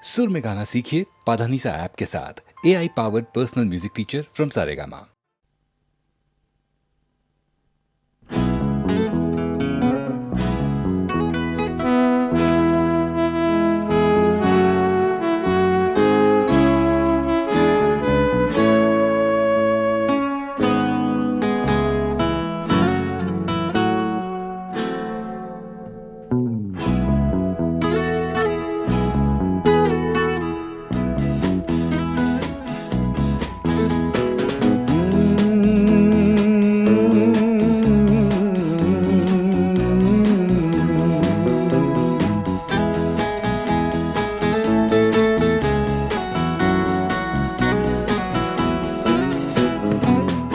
सुर में गाना सीखिए पाधानीसा ऐप के साथ। AI powered personal music teacher from Saregama.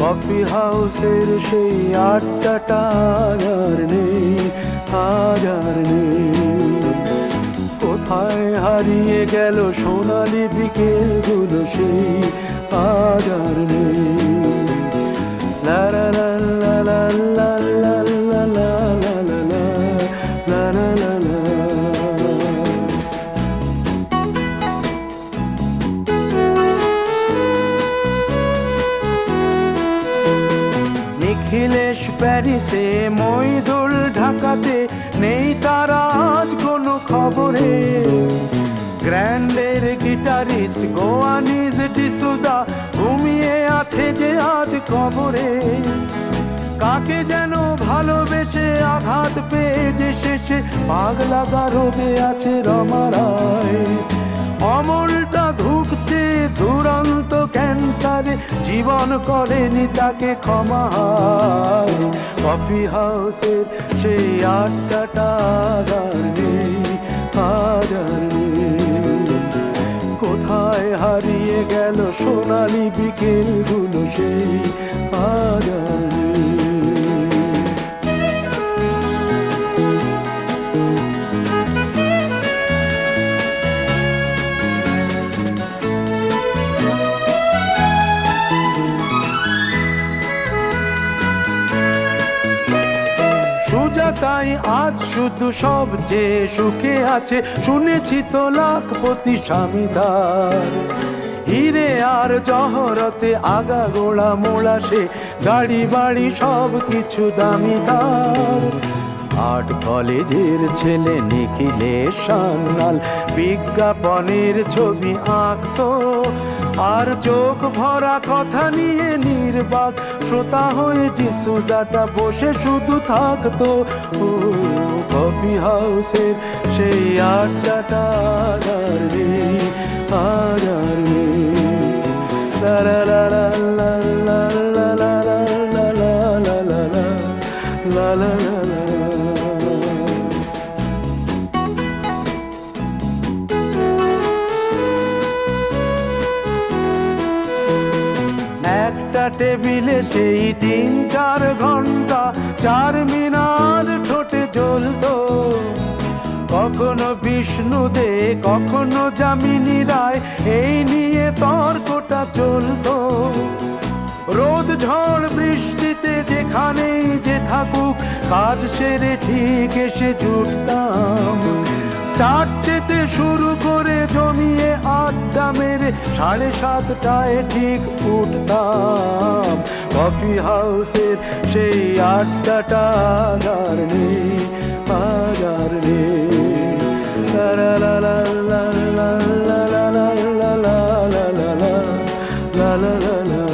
Coffee হাউসের সেই আড্ডাটা আর নেই, আজ আর নেই। কোথায় হারিয়ে গেল সোনালি বিকেলগুলো সেই আজ আর নেই। লা লা লা লা লা লা লা লা লা লা লা লা লা লা। নিখিলেশ প্যারিসে, মইদুল ঢাকাতে, নেই তারা আজ কোনো খবরে। গ্র্যান্ডের গিটারিস্ট গোয়ানিজ ডিসুজা ঘুমিয়ে আছে যে আজ কবরে। কাকে যেন ভালোবেসে আঘাত পেয়ে যে শেষে পাগলা গারদে আছে রমারায়। অমলটা ধুকছে দুরন্ত ক্যান্সারে, জীবন করেনি তাকে ক্ষমা। কফি হাউসের সেই আড্ডাটা আর নেই, আজ আর নেই। কোথায় হারিয়ে গেল সোনালি বিকেলগুলো সেই আজ আর নেই। তাই আজ শুধু সবচেয়ে সুখে আছে, শুনেছি তো লাখপতি স্বামী তার। হিরে আর জহরতে আগা গোড়া মোড়া সে, গাড়ি বাড়ি সব কিছু দামি তার। আর্ট কলেজের ছেলে নিখিলেশ সান্যাল বিজ্ঞাপনের ছবি আঁকতো, আর চোখ ভরা কথা নিয়ে নির্বাক শ্রোতা হয়ে ডিসুজাটা বসে শুধু থাকতো। ও কফি হাউসের সেই আড্ডাটা আর নেই, আর নেই। লা লা লা লা লা লা লা লা লা লা লা লা লা লা লা। একটা টেবিলে সেই 3-4 ঘন্টা চারমিনার ঠোঁটে জ্বলতো। কখনো বিষ্ণু দে, কখনো যামিনী রায়, এই নিয়ে তর্কটা চলতো। রোদ ঝড় বৃষ্টিতে যেখানেই যে থাকুক, কাজ সেরে ঠিক এসে জুটতাম। 4টেতে শুরু করে জমিয়ে আড্ডা মেরে 7:30টায় ঠিক উঠতাম। কফি হাউসের সেই আড্ডাটা আর নেই, আজ আর নেই। লা লা লা লা লা লা লা লা লা লা লা লা লা লা।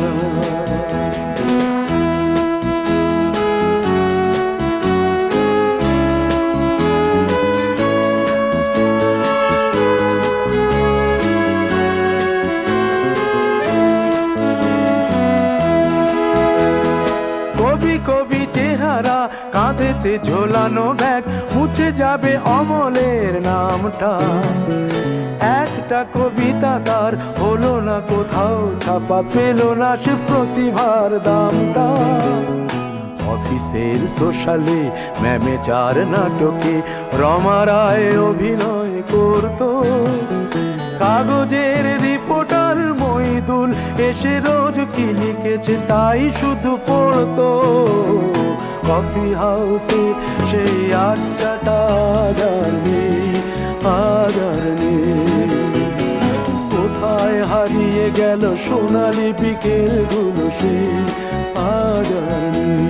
কবি চেহারা, কাঁধেতে ঝোলানো ব্যাগ, মুছে যাবে অমলের নামটা। একটা কবিতা তার হলো না কোথাও ছাপা, পেল না সে প্রতিভার দামটা। অফিসের সোশ্যালে, ম্যামেচার নাটকে রমা রায় অভিনয় করতো। কাগজের রিপোর্টার মইদুল এসে রোজ কি লিখেছে তাই শুধু পড়তো। কফি হাউসে সেই আড্ডাটা আর নেই, আজ আর নেই। হারিয়ে গেল সোনালি বিকেলগুলো সেই আজ আর নেই।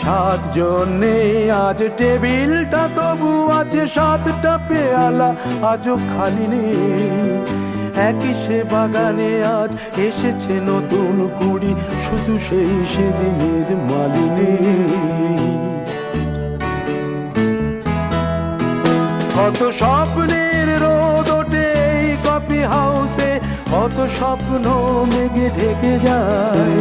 সাতজন নেই আজ টেবিলটা, তবু আছে সাতটা পেয়ালা আজও খালি নেই। একই সে বাগানে আজ এসেছে নতুন কুড়ি, শুধু সেই সেদিনের মালিনী। কত স্বপ্নের রোদ ওঠে এই কফি হাউসে, কত স্বপ্ন মেঘে ঢেকে যায়।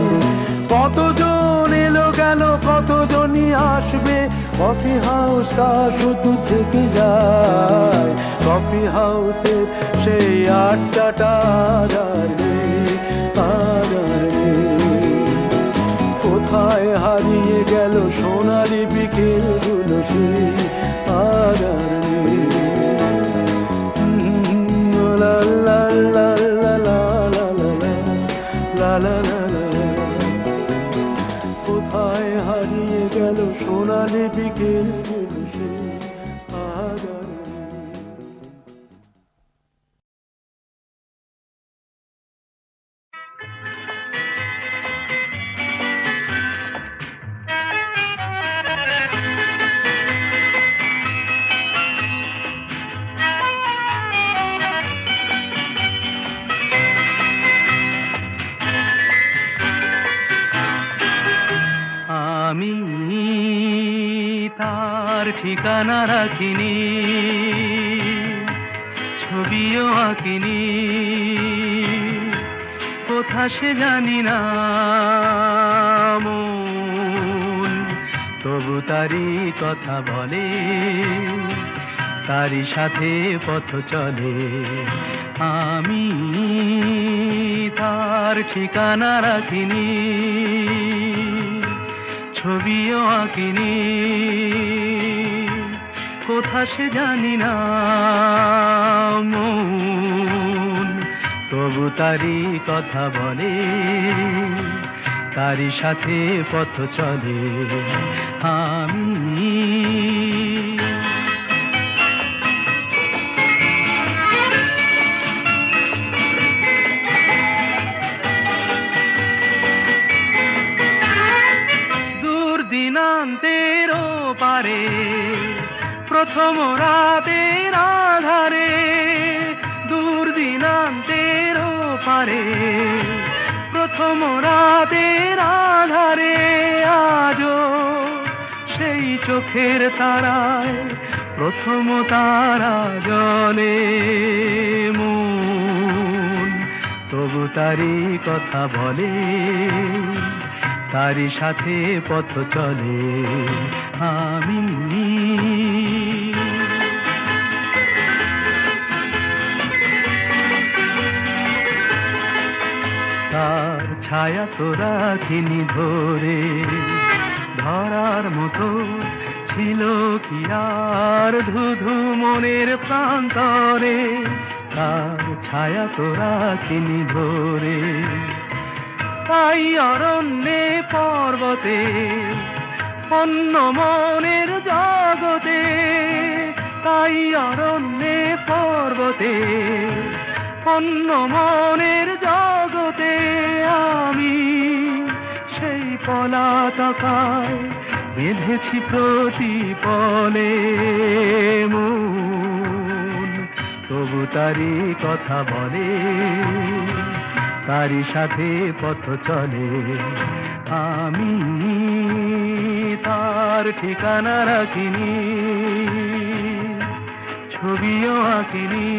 কতজন এলো গেল, কতজনই আসবে, কফি হাউসটা শুধু থেকে যায়। কফি হাউসে সেই আড্ডাটা আর নেই, আর নেই। কোথায় হারিয়ে গেল সোনালি বিকেলগুলো সেই আর নেই। লা লা লা লা লা লা লা লা লা লা। কোথায় হারিয়ে গেল সোনালি বিকেলগুলো সেই আজ আর নেই। আমি তার ঠিকানা রাখিনি, ছবিও আঁকিনি, কোথা সে জানি না মন, তবু তারই কথা বলে, তারই সাথে পথ চলে। আমি তার ঠিকানা রাখিনি, ছবিও আঁকিনি, কোথা সে জানি না মন, তবু তারই কথা বলে, তারই সাথে পথ চলে। আমি দিনান্তের পারে প্রথম রাতের আধারে, দূর দিনান্তের পারে প্রথম রাতের আধারে, আজও সেই চোখের তারায় প্রথম তারা জ্বলে মন, তবু তারই কথা বলে, তারই সাথে পথ চলে। আমি তার ছায়া তো রাখিনি ধরে, ধরার মতো ছিল কি আর ধুধু মনের প্রান্তরে, তার ছায়া তো রাখিনি ধরে। তাই অরণ্যে পর্বতে অন্য মনের জগতে, তাই অরণ্যে পর্বতে অন্য মনের জগতে, আমি সেই পলাতকায় বেঁধেছি প্রতিপলে মন, তবু তারই কথা বলে, তারই সাথে পথ চলে। আমি তার ঠিকানা রাখিনি, ছবিও আঁকিনি,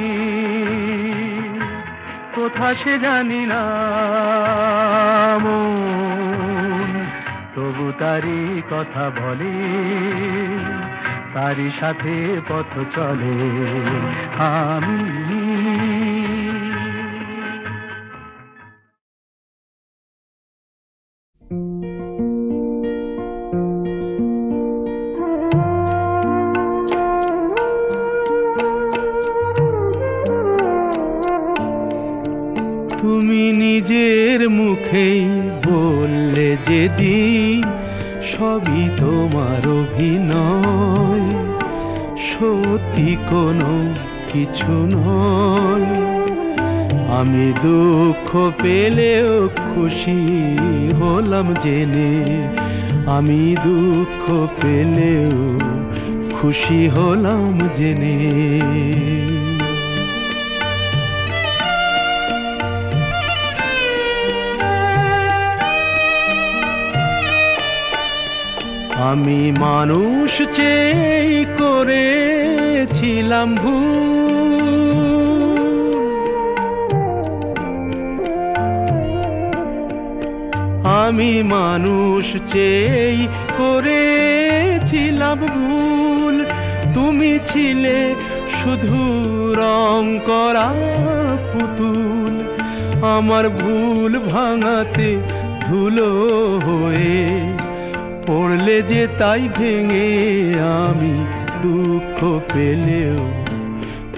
কোথা সে জানি না মন, তবু তারই কথা বলে, তারই সাথে পথ চলে। আমি নিজের মুখেই বললে যেদিন সবই তোমার অভিনয়, সত্যি কোনো কিছু নয়। আমি দুঃখ পেলেও খুশি হলাম জেনে, আমি দুঃখ পেলেও খুশি হলাম জেনে। আমি মানুষ চেয়ে করেছিলাম ভুল, আমি মানুষ চেয়ে করেছিলাম ভুল। তুমি ছিলে শুধু রং করা পুতুল, আমার ভুল ভাঙাতে ধুলো হয়ে পড়লে যে তাই ভেঙে। আমি দুঃখ পেলেও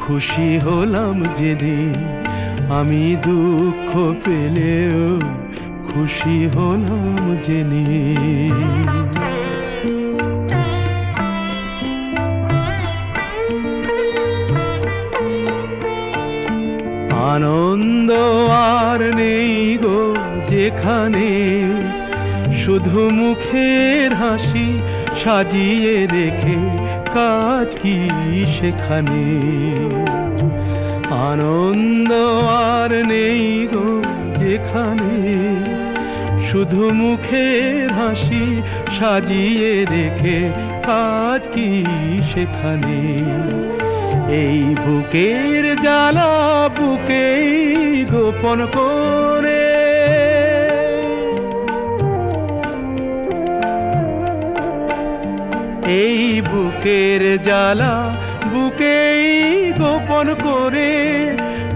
খুশি হলাম যেদিন, আমি দুঃখ পেলেও খুশি হলাম জেনে। আনন্দ আর নেই গো যেখানে, শুধু মুখের হাসি সাজিয়ে রেখে কাজ কি সেখানে। আনন্দ আর নেই গো যেখানে, শুধু মুখের হাসি সাজিয়ে রেখে কাজ কি সেখানে। এই বুকের জ্বালা বুকেই গোপন করে, এই বুকের জ্বালা বুকেই গোপন করে।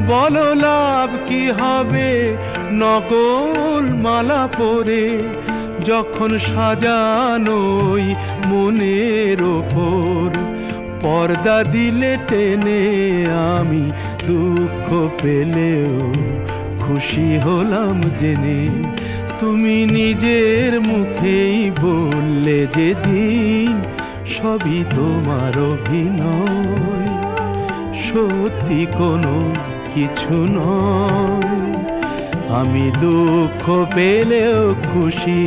বলো লাভ কি হবে নকল মালা পরে, যখন সাজানোই মনের ওপর পর্দা দিলে টেনে। আমি দুঃখ পেলেও খুশি হলাম জেনে, তুমি নিজের মুখেই বললে যেদিন সবই তোমার অভিনয়, সত্যি কোনো কিছু নয়। আমি দুঃখ পেলেও খুশি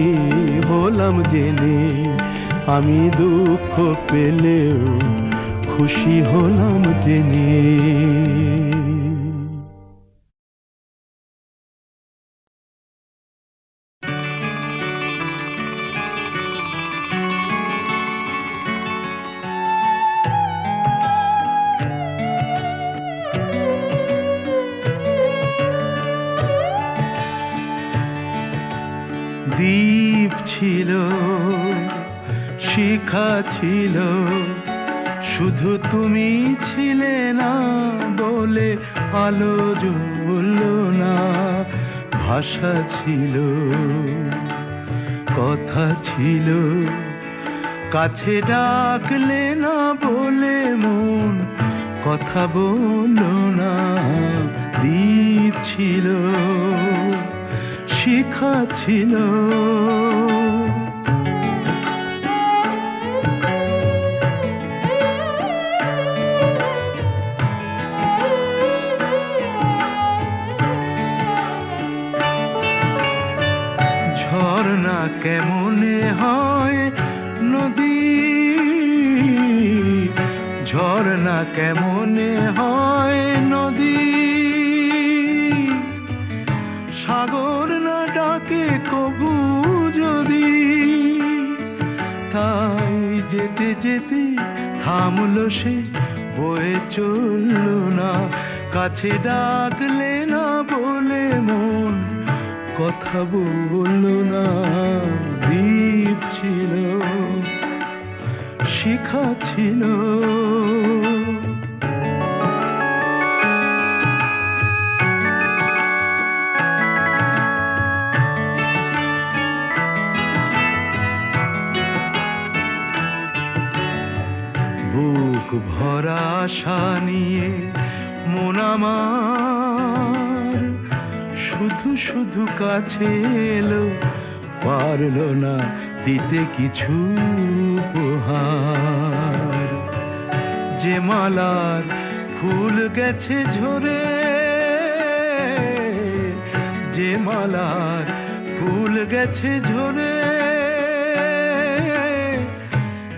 হলাম জেনে, আমি দুঃখ পেলেও খুশি হলাম জেনে। দ্বীপ ছিল, শিখা ছিল, শুধু তুমি ছিলে না বলে আলো জ্বলল না। ভাষা ছিল, কথা ছিল, কাছে ডাকলে না বলে মন কথা বলল না। দ্বীপ ছিল, শিখা ছিল, ঝর্ণা কেমনে হয় নদী, ঝর্ণা কেমনে হয় নদী, সাগর না ডাকে কবু যদি। তাই যেতে যেতে থামলো সে, বয়ে চলল না। কাছে ডাকলে না বলে মন কথা বলল না। দ্বীপ ছিল, শিখা ছিল, বুক ভরা আশা নিয়ে মন আমার শুধু শুধু শুধু কাছে এলো, পারলো না দিতে কিছু উপহার। যে মালার ফুল গেছে ঝরে, যে মালার ফুল গেছে ঝরে,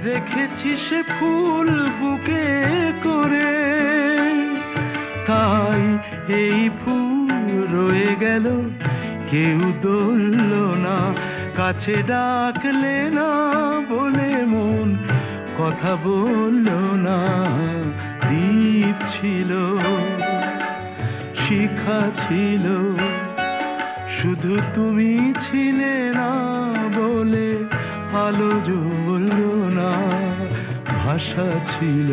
রেখেছি সে ফুল বুকে করে। তাই এই ফুল রয়ে গেল, কেউ ধরল না, কাছে ডাকলে না বলে মন কথা বলল না। দ্বীপ ছিল, শিখা ছিল, শুধু তুমি ছিলে না বলে আলো জ্বলল না। ভাষা ছিল,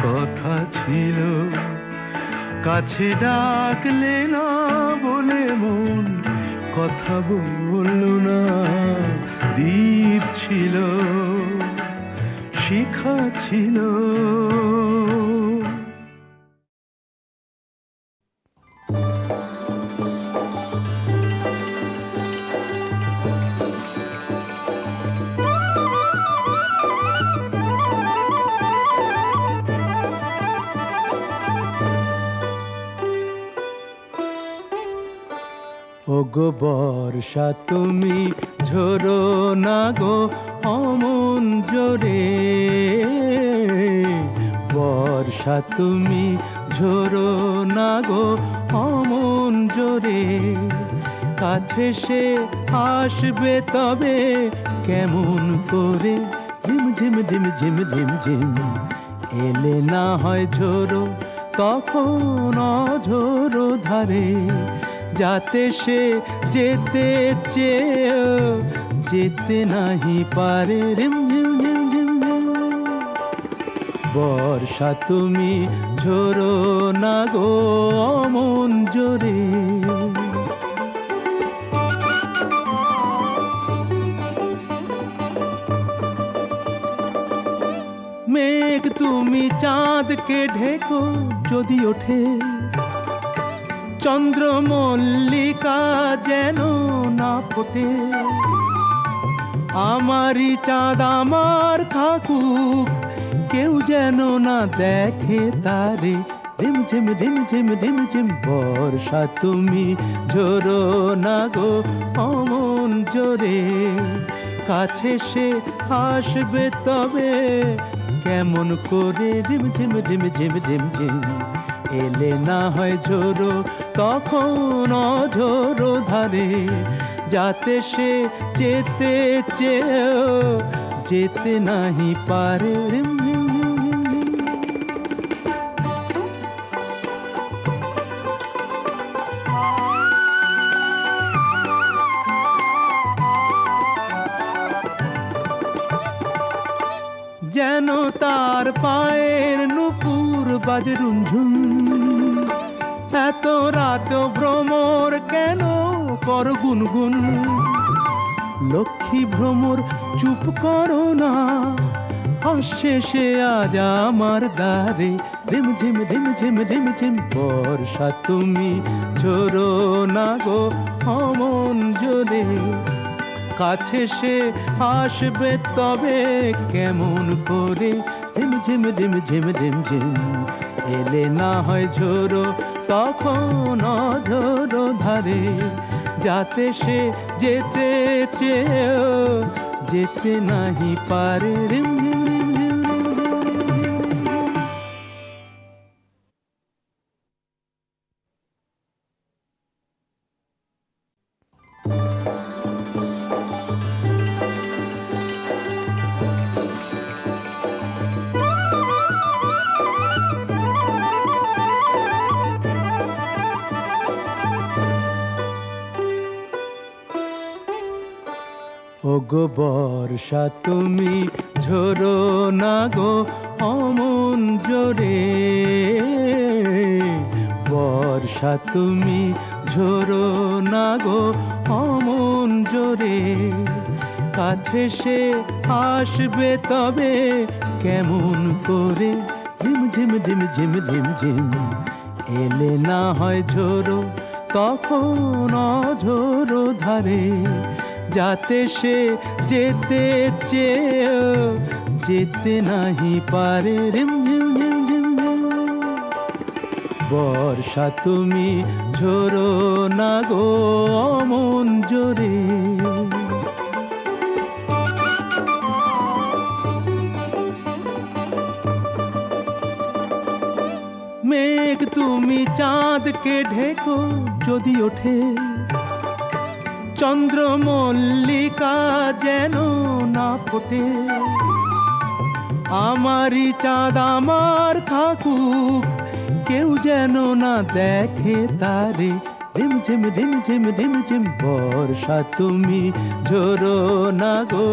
কথা ছিল, কাছে ডাকলে না বলে মন কথা বলল না। দ্বীপ ছিল, শিখা ছিল। ওগো বর্ষা তুমি ঝরো না গো অমন জোরে, বর্ষা তুমি ঝরো না গো অমন জোরে। কাছে সে আসবে তবে কেমন করে, ঝিম ঝিম ঝিম ঝিম ঝিম ঝিম। এলে না হয় ঝোরো তখন অঝোরো ধারে, যাতে সে যেতে চেয়েও যেতে নাহি পারে। রিম ঝিম ঝিম ঝিম ঝিম। বর্ষা তুমি ঝরো না গো অমন জোরে। মেঘ তুমি চাঁদকে ঢেকো যদি ওঠে, চন্দ্র মল্লিকা যেন না ফোটে। আমারই চাঁদ আমার থাকুক, কেউ যেন না দেখে তারে। ঝিম ঝিম ঝিম ঝিম ঝিম ঝিম। বর্ষা তুমি ঝরো না গো অমন জোরে, কাছে সে আসবে তবে কেমন করে। রিম ঝিম ঝিম ঝিম ঝিম ঝিম। এলে না হয় ঝোরো তখন অঝোরো ধারে, যাতে সে যেতে চেয়েও যেতে নাহি পারে। রিম ঝিম ঝিম ঝিম ঝিম। যেন তার পায়ের নুপুর বাজে রুনঝুন, এত রাত ভ্রমর কেন কর গুনগুন। লক্ষ্মী ভ্রমর চুপ করো না, আসছে সে আজ আমার দ্বারে। রিম ঝিম রিম ঝিম রিম ঝিম। বর্ষা তুমি ঝরো না গো অমন জোরে, কাছে সে আসবে তবে কেমন করে। ঝিম ঝিম ঝিম ঝিম ঝিম ঝিম। এলে না হয় ঝোরো তখন অঝোরো ধারে, যাতে সে যেতে চেয়েও যেতে নাহি পারে। রিম ঝিম রিম ঝিম রিম ঝিম। ওগো বর্ষা তুমি ঝরো না গো অমন জোরে, বর্ষা তুমি ঝরো না গো অমন জোরে। কাছে সে আসবে তবে কেমন করে। ঝিম ঝিম ঝিম ঝিম ঝিম ঝিম। এলে না হয় ঝোরো তখন অঝোর ধারে, যাতে সে যেতে চেয়েও যেতে নাহি পারে। রিমঝিম ঝিমঝিম ঝিম। বর্ষা তুমি ঝোরো না গো অমন জোরে, মেঘ তুমি চাঁদকে ঢেকো যদি ওঠে, চন্দ্রমল্লিকা যেন না ফোটে। আমারই চাঁদ আমার থাকুক, কেউ যেন না দেখে তারে। রিমঝিম রিমঝিম রিমঝিম। বর্ষা তুমি ঝোরো না গো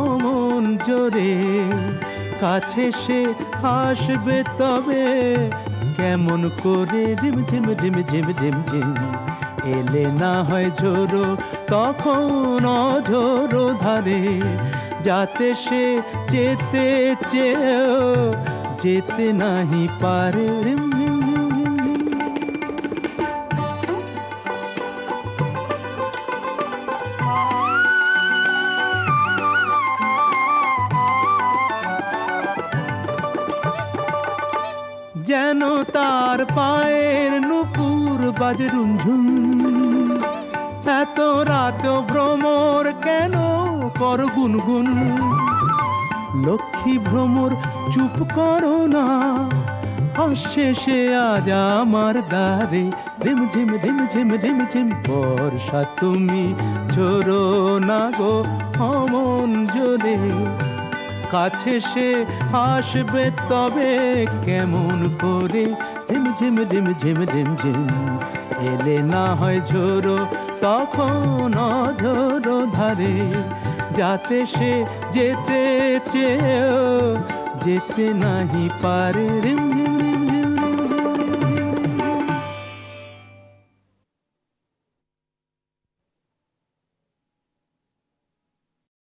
অমন জোরে, কাছে সে আসবে তবে কেমন করে। রিমঝিম রিমঝিম রিমঝিম। এলে না হয় ঝোরো তখন অঝোরো ধারে, যাতে সে যেতে চেয়েও যেতে নাহি পারে। রিমঝিম রিমঝিম। যেন তার পায়ের নুপুর বাজে রুনঝুন, এত রাত ভ্রমর কেন কর গুনগুন। লক্ষ্মী ভ্রমর চুপ করো না, আসছে সে আজ আমার দ্বারে। রিমঝিম রিমঝিম রিমঝিম। বর্ষা তুমি ঝোরো না গো অমন জোরে, কাছে সে আসবে তবে কেমন করে। রিমঝিম রিমঝিম রিমঝিম। এলে না হয় ঝোরো তখন অঝোরো ধারে, যাতে সে যেতে চেয়েও যেতে নাহি পারে। রিমঝিম রিমঝিম।